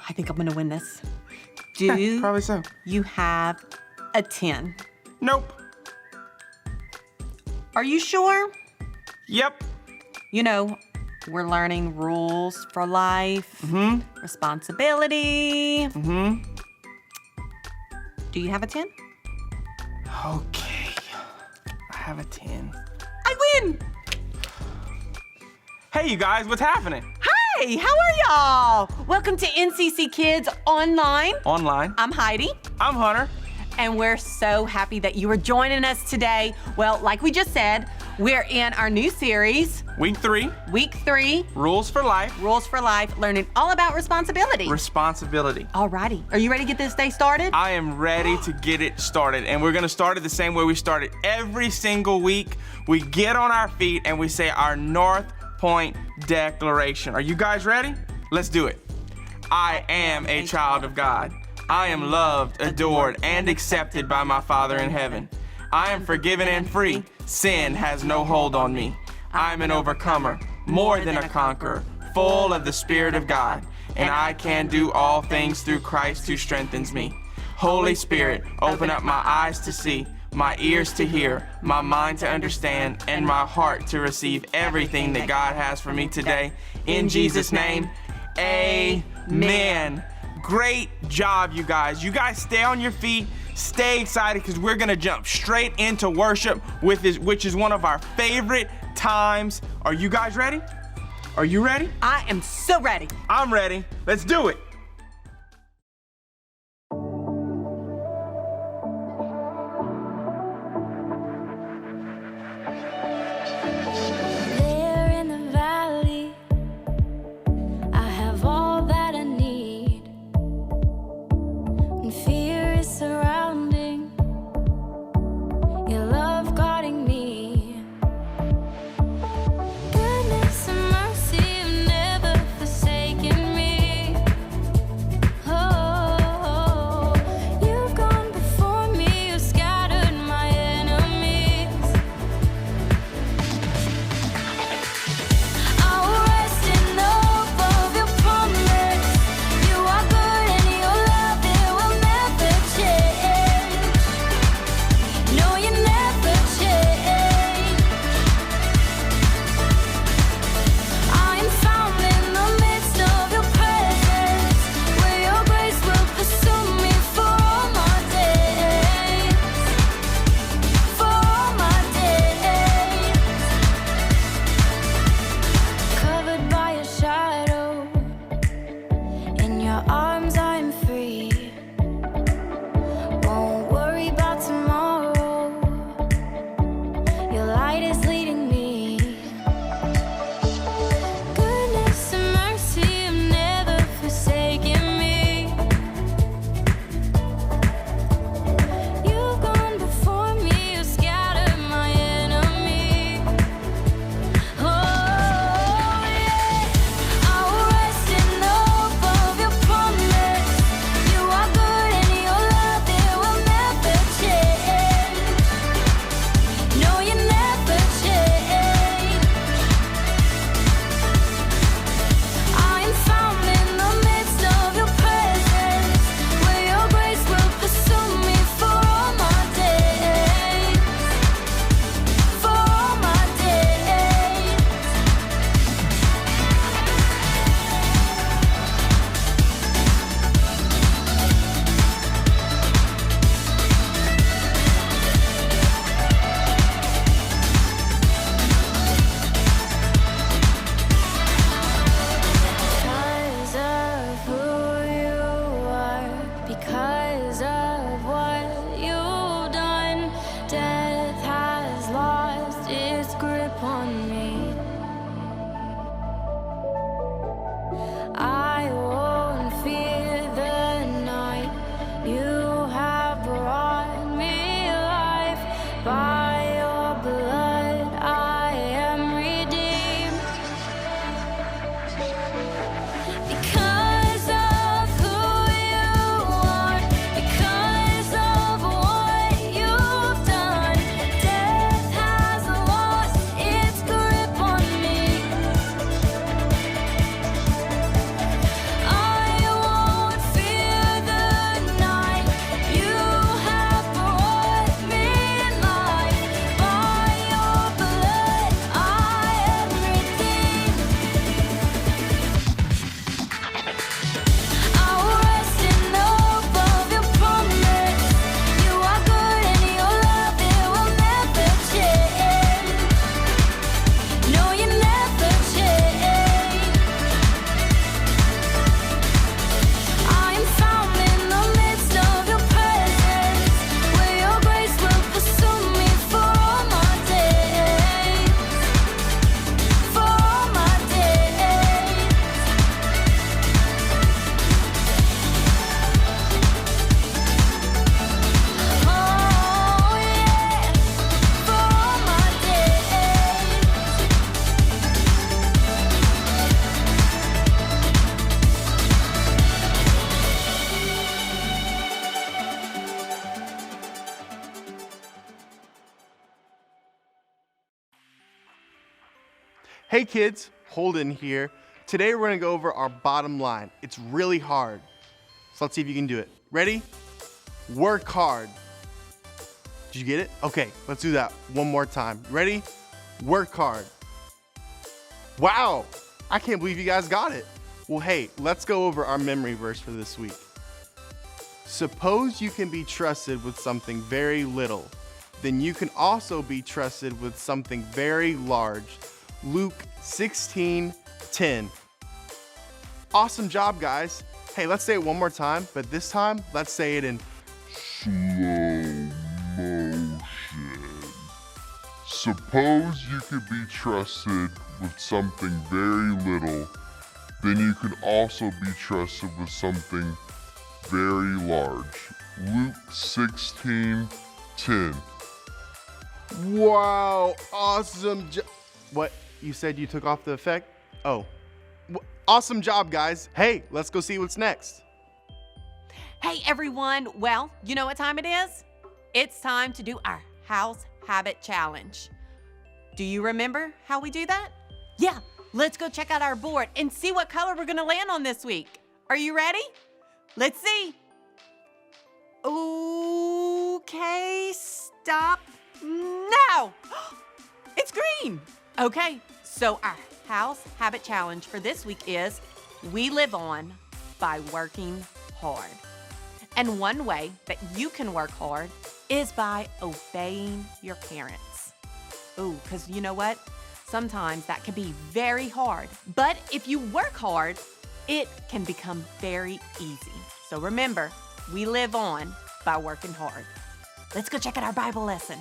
I think I'm gonna win this. Do probably so. you have a 10? Nope. Are you sure? Yep. You know, we're learning rules for life, responsibility. Do you have a 10? Okay. I have a 10. I win! Hey, you guys, what's happening? Hey, how are y'all? Welcome to NCC Kids Online. Online. I'm Heidi. I'm Hunter. And we're so happy that you are joining us today. Well, like we just said, we're in our new series, Week 3. Week 3, Rules for life. Rules for Life, learning all about responsibility. Responsibility. Alrighty, are you ready to get this day started? I am ready to get it started, and we're gonna start it the same way we started every single week. We get on our feet and we say our North Point Declaration. Are you guys ready? Let's do it. I am a child of God. I am loved, adored, and accepted by my Father in heaven. I am forgiven and free. Sin has no hold on me. I'm an overcomer, more than a conqueror, full of the Spirit of God. And I can do all things through Christ who strengthens me. Holy Spirit, open up my eyes to see, my ears to hear, my mind to understand, and my heart to receive everything that God has for me today. In Jesus' name, amen. Great job, you guys. You guys stay on your feet, stay excited, because we're gonna jump straight into worship, which is one of our favorite times. Are you guys ready? Are you ready? I am so ready. I'm ready. Let's do it. There in the valley, I have all that I need. When fear is surrounding, your love guarding me. Goodness and mercy have never forsaken me. Oh, you've gone before me, you've scattered my enemies. Hey kids, Holden here. Today we're gonna go over our bottom line. It's really hard. So let's see if you can do it. Ready? Work hard. Did you get it? Okay, let's do that one more time. Ready? Work hard. Wow, I can't believe you guys got it. Well, hey, let's go over our memory verse for this week. Suppose you can be trusted with something very little, then you can also be trusted with something very large. Luke 16:10. Awesome job, guys. Hey, let's say it one more time, but this time, let's say it in slow motion. Suppose you could be trusted with something very little, then you can also be trusted with something very large. Luke 16:10. Wow, awesome job. What, you said you took off the effect? Oh, awesome job, guys. Hey, let's go see what's next. Hey everyone, well, you know what time it is? It's time to do our house habit challenge. Do you remember how we do that? Yeah, let's go check out our board and see what color we're gonna land on this week. Are you ready? Let's see. Okay, stop. No, it's green. Okay, so our house habit challenge for this week is we live on by working hard. And one way that you can work hard is by obeying your parents. Ooh, because you know what? Sometimes that can be very hard. But if you work hard, it can become very easy. So remember, we live on by working hard. Let's go check out our Bible lesson.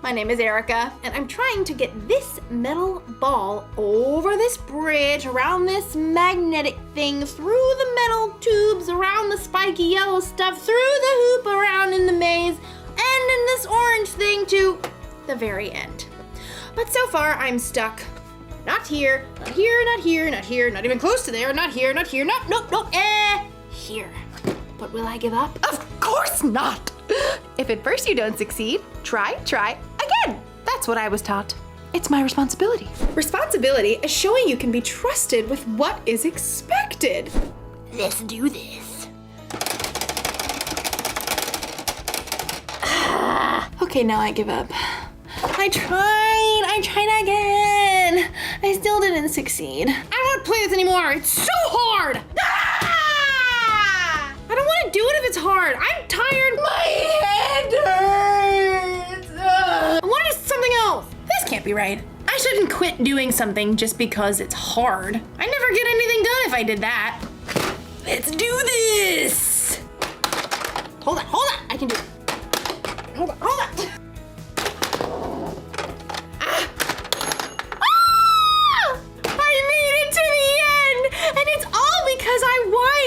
My name is Erica, and I'm trying to get this metal ball over this bridge, around this magnetic thing, through the metal tubes, around the spiky yellow stuff, through the hoop, around in the maze, and in this orange thing to the very end. But so far, I'm stuck. Not here, not here, not here, not here, not even close to there, not here, not here, nope, here. But will I give up? Of course not! If at first you don't succeed, try again. That's what I was taught. It's my responsibility. Responsibility is showing you can be trusted with what is expected. Let's do this. Okay, now I give up. I tried again. I still didn't succeed. I don't want to play this anymore. It's so hard. I don't want to do it if it's hard. I'm tired. My head hurts. I want to do something else. This can't be right. I shouldn't quit doing something just because it's hard. I never get anything done if I did that. Let's do this. Hold on. I can do it. Hold on.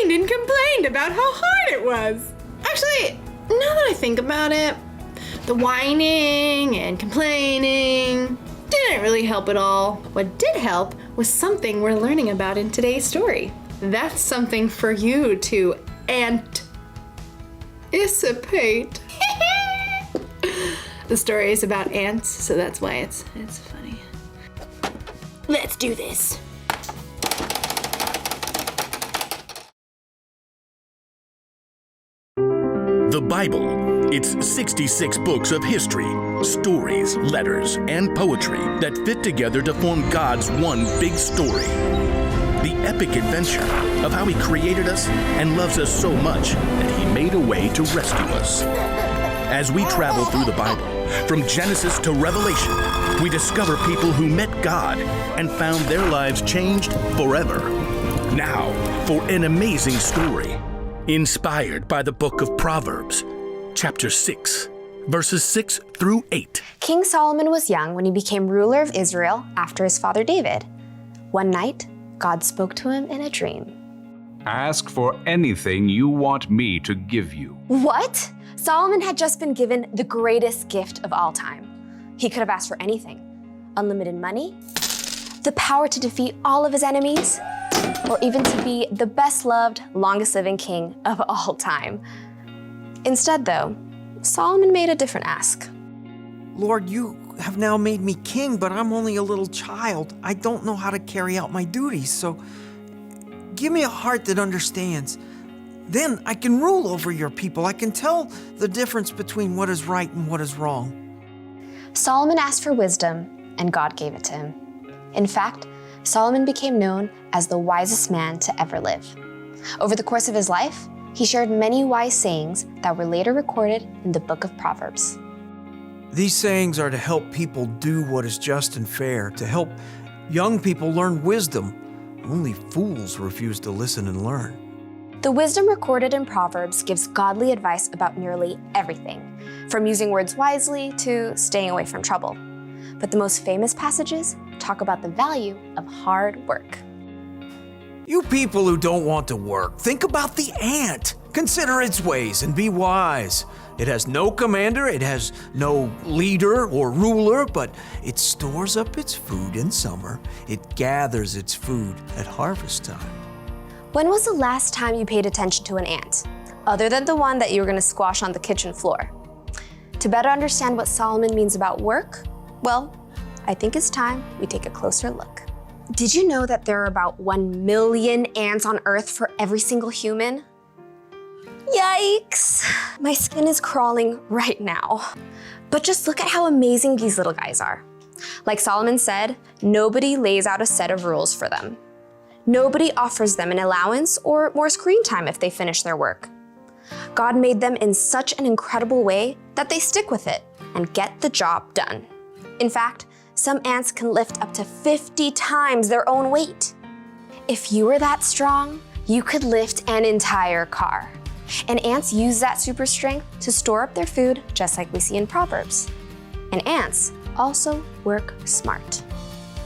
And complained about how hard it was. Actually, now that I think about it, the whining and complaining didn't really help at all. What did help was something we're learning about in today's story. That's something for you to anticipate. The story is about ants, so that's why it's funny. Let's do this. The Bible. It's 66 books of history, stories, letters, and poetry that fit together to form God's one big story. The epic adventure of how He created us and loves us so much that He made a way to rescue us. As we travel through the Bible, from Genesis to Revelation, we discover people who met God and found their lives changed forever. Now, for an amazing story. Inspired by the book of Proverbs, chapter 6, verses 6 through 8. King Solomon was young when he became ruler of Israel after his father David. One night, God spoke to him in a dream. Ask for anything you want me to give you. What? Solomon had just been given the greatest gift of all time. He could have asked for anything. Unlimited money, the power to defeat all of his enemies, or even to be the best loved, longest living king of all time. Instead, though, Solomon made a different ask. Lord, you have now made me king, but I'm only a little child. I don't know how to carry out my duties, so give me a heart that understands. Then I can rule over your people. I can tell the difference between what is right and what is wrong. Solomon asked for wisdom, and God gave it to him. In fact, Solomon became known as the wisest man to ever live. Over the course of his life, he shared many wise sayings that were later recorded in the book of Proverbs. These sayings are to help people do what is just and fair, to help young people learn wisdom. Only fools refuse to listen and learn. The wisdom recorded in Proverbs gives godly advice about nearly everything, from using words wisely to staying away from trouble. But the most famous passages talk about the value of hard work. You people who don't want to work, think about the ant. Consider its ways and be wise. It has no commander, it has no leader or ruler, but it stores up its food in summer. It gathers its food at harvest time. When was the last time you paid attention to an ant, other than the one that you were going to squash on the kitchen floor? To better understand what Solomon means about work, well, I think it's time we take a closer look. Did you know that there are about 1 million ants on Earth for every single human? Yikes! My skin is crawling right now. But just look at how amazing these little guys are. Like Solomon said, nobody lays out a set of rules for them. Nobody offers them an allowance or more screen time if they finish their work. God made them in such an incredible way that they stick with it and get the job done. In fact, some ants can lift up to 50 times their own weight. If you were that strong, you could lift an entire car. And ants use that super strength to store up their food, just like we see in Proverbs. And ants also work smart.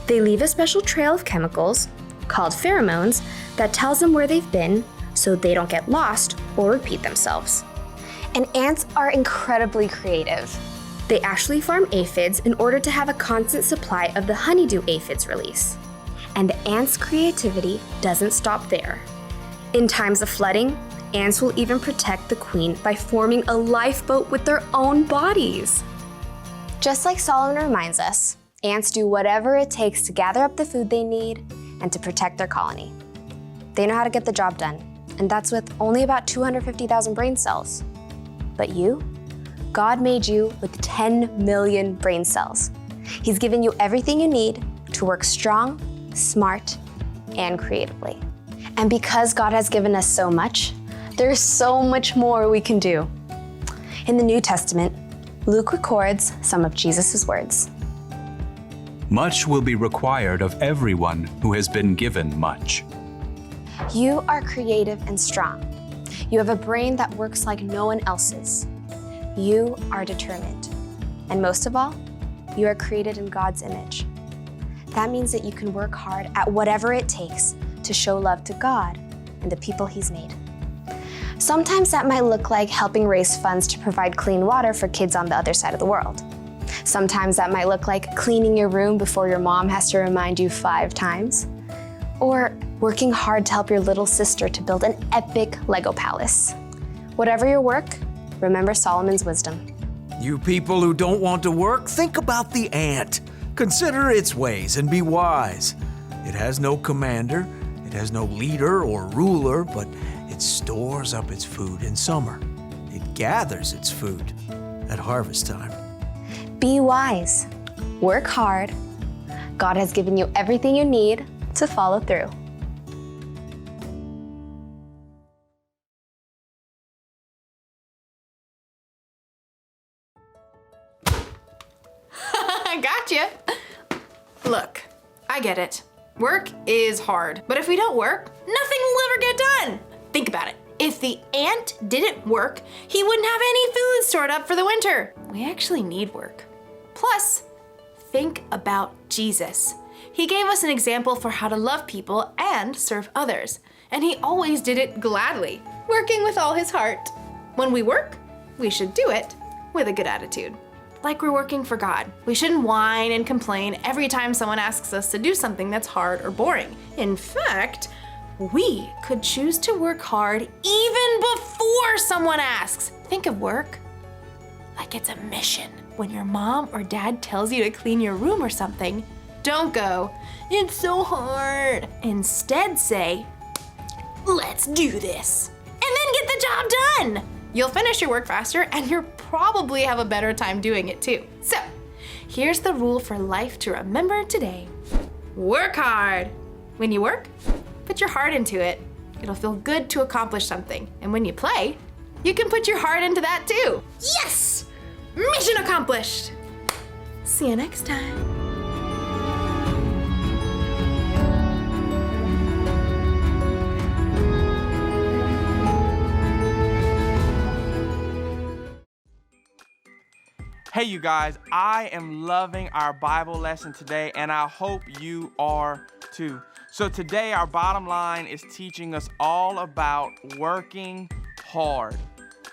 They leave a special trail of chemicals, called pheromones, that tells them where they've been so they don't get lost or repeat themselves. And ants are incredibly creative. They actually farm aphids in order to have a constant supply of the honeydew aphids release. And the ants' creativity doesn't stop there. In times of flooding, ants will even protect the queen by forming a lifeboat with their own bodies. Just like Solomon reminds us, ants do whatever it takes to gather up the food they need and to protect their colony. They know how to get the job done, and that's with only about 250,000 brain cells. But you? God made you with 10 million brain cells. He's given you everything you need to work strong, smart, and creatively. And because God has given us so much, there's so much more we can do. In the New Testament, Luke records some of Jesus' words. Much will be required of everyone who has been given much. You are creative and strong. You have a brain that works like no one else's. You are determined. And most of all, you are created in God's image. That means that you can work hard at whatever it takes to show love to God and the people He's made. Sometimes that might look like helping raise funds to provide clean water for kids on the other side of the world. Sometimes that might look like cleaning your room before your mom has to remind you 5 times. Or working hard to help your little sister to build an epic Lego palace. Whatever your work, remember Solomon's wisdom. You people who don't want to work, think about the ant. Consider its ways and be wise. It has no commander, it has no leader or ruler, but it stores up its food in summer. It gathers its food at harvest time. Be wise. Work hard. God has given you everything you need to follow through. I gotcha. Look, I get it. Work is hard, but if we don't work, nothing will ever get done. Think about it. If the ant didn't work, he wouldn't have any food stored up for the winter. We actually need work. Plus, think about Jesus. He gave us an example for how to love people and serve others. and he always did it gladly, working with all his heart. When we work, we should do it with a good attitude. Like we're working for God. We shouldn't whine and complain every time someone asks us to do something that's hard or boring. In fact, we could choose to work hard even before someone asks. Think of work like it's a mission. When your mom or dad tells you to clean your room or something, don't go, "It's so hard." Instead say, "Let's do this." And then get the job done. You'll finish your work faster and you'll probably have a better time doing it too. So, here's the rule for life to remember today. Work hard. When you work, put your heart into it. It'll feel good to accomplish something. And when you play, you can put your heart into that too. Yes! Mission accomplished. See you next time. Hey you guys, I am loving our Bible lesson today and I hope you are too. So today our bottom line is teaching us all about working hard.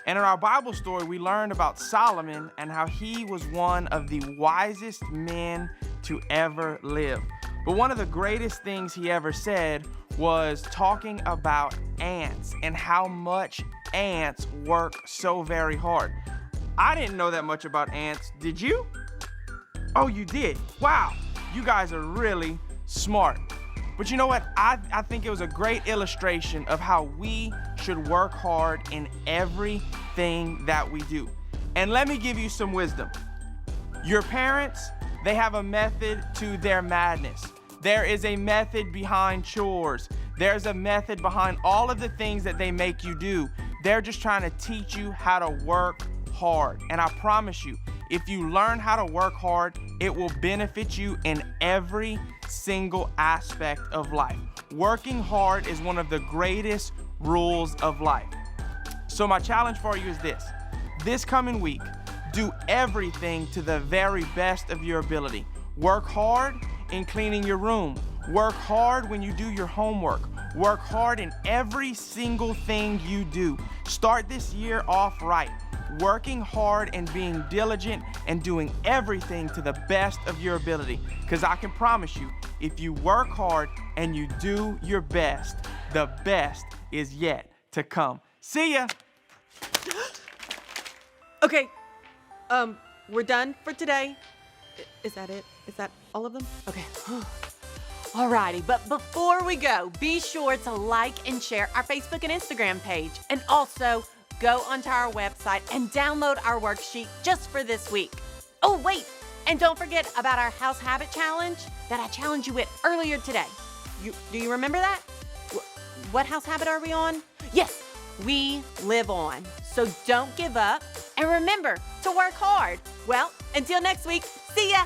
And in our Bible story, we learned about Solomon and how he was one of the wisest men to ever live. But one of the greatest things he ever said was talking about ants and how much ants work so very hard. I didn't know that much about ants. Did you? Oh, you did? Wow, you guys are really smart. But you know what? I think it was a great illustration of how we should work hard in everything that we do. And let me give you some wisdom. Your parents, they have a method to their madness. There is a method behind chores. There's a method behind all of the things that they make you do. They're just trying to teach you how to work hard. And I promise you, if you learn how to work hard, it will benefit you in every single aspect of life. Working hard is one of the greatest rules of life. So my challenge for you is this. This coming week, do everything to the very best of your ability. Work hard in cleaning your room. Work hard when you do your homework. Work hard in every single thing you do. Start this year off right. Working hard and being diligent and doing everything to the best of your ability. Because I can promise you, if you work hard and you do your best, the best is yet to come. See ya. Okay, we're done for today. Is that it? Is that all of them? Okay. Alrighty, but before we go, be sure to like and share our Facebook and Instagram page. And also, go onto our website and download our worksheet just for this week. Oh, wait, and don't forget about our House Habit Challenge that I challenged you with earlier today. Do you remember that? What house habit are we on? Yes, we live on. So don't give up, and remember to work hard. Well, until next week, see ya.